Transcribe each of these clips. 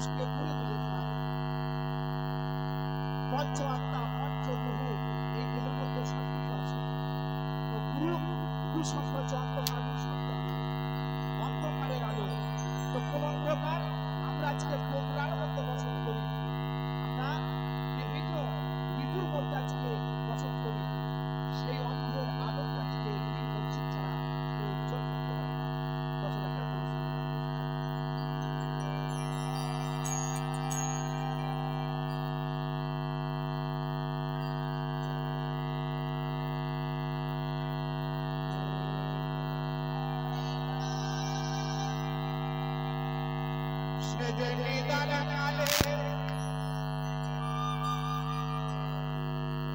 মানুষকে করে তুলেছিলাম। পঞ্চ আত্মা পঞ্চ গুরু এই দেহের মধ্যে সবকিছু আছে। তো গুরু শব্দ হচ্ছে অন্ধকার, অন্ধকারের আলো। তো কোন অন্ধকার? আমরা আজকে বগুড়ার মধ্যে বসত করি, আমরা বিভিন্ন ঋতুর মধ্যে আজকে বসত করি। সেই অন্ধের আলোকে আজকে এই মসজিদ ছাড়া কেউ উজ্জ্বল করতে পারে না। 10 লাখ টাকা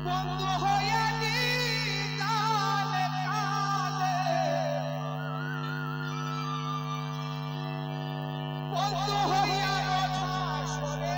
বন্ধু হয়ে বন্ধু হইয়া সরে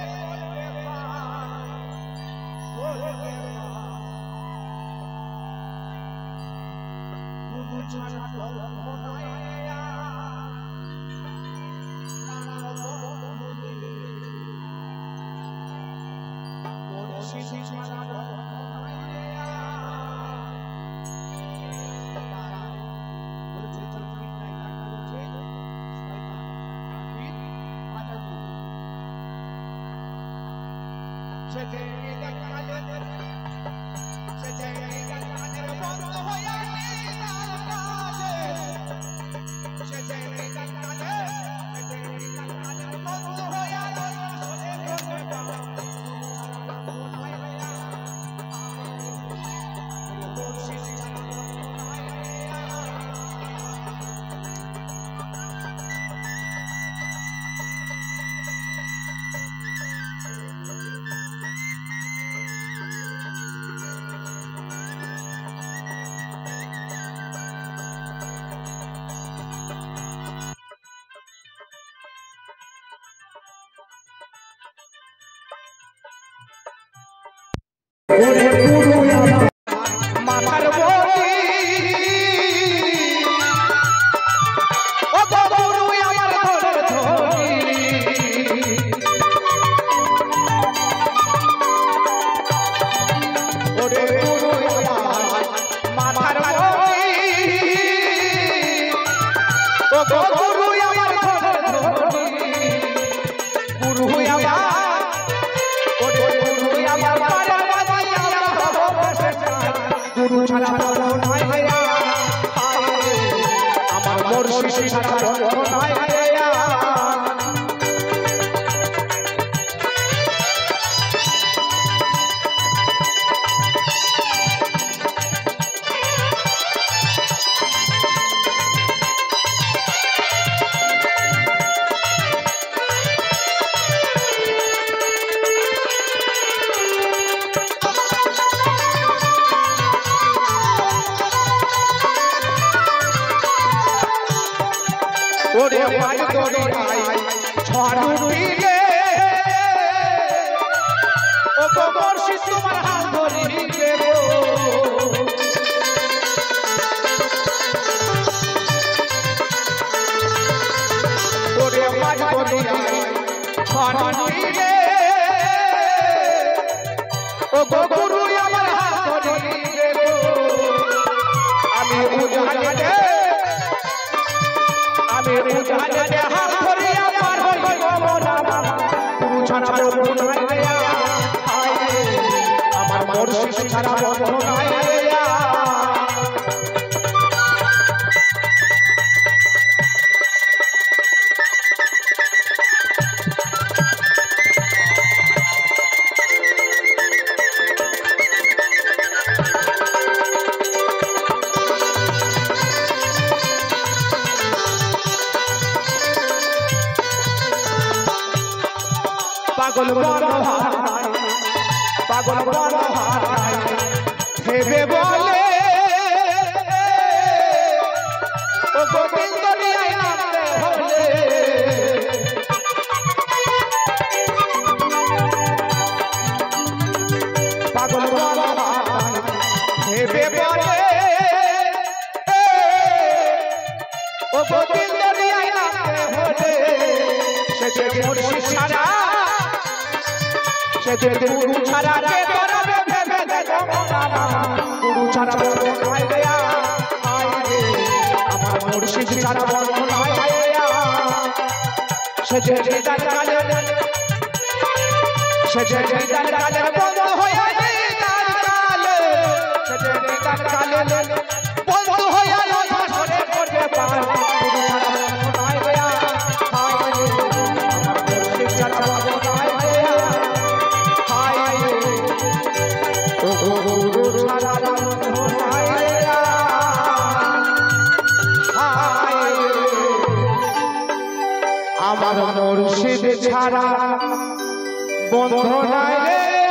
গুরু ছাড়া পাগল বড় হারাই ভেবে বলে ও গোবিন্দ নিয়ে নামতে হলে পাগল বড় হারাই ভেবে বলে ও গোবিন্দ নিয়ে নামতে হলে সে যে মুর্শিদ সারা সে যে গুরু ছাড়া কে করাবে ভেবে দেখো গুরু ছাড়া বন্ধন নাই রে আমার মুর্শিদ ছাড়া বন্ধন নাই রে সে যে দিদার কালে সে যে দিদার কালে বন্ধ হয়ে দিদার কালে সে যে দিদার কালে বন্ধ হয়ে ধরে করবে পার গুরু ছাড়া বন্ধন নাই রে আমার মুর্শিদ ছাড়া বন্ধন নাই রে গুরু ছাড়া বন্ধন নাই রে আমার মুর্শিদ ছাড়া বন্ধন নাই রে।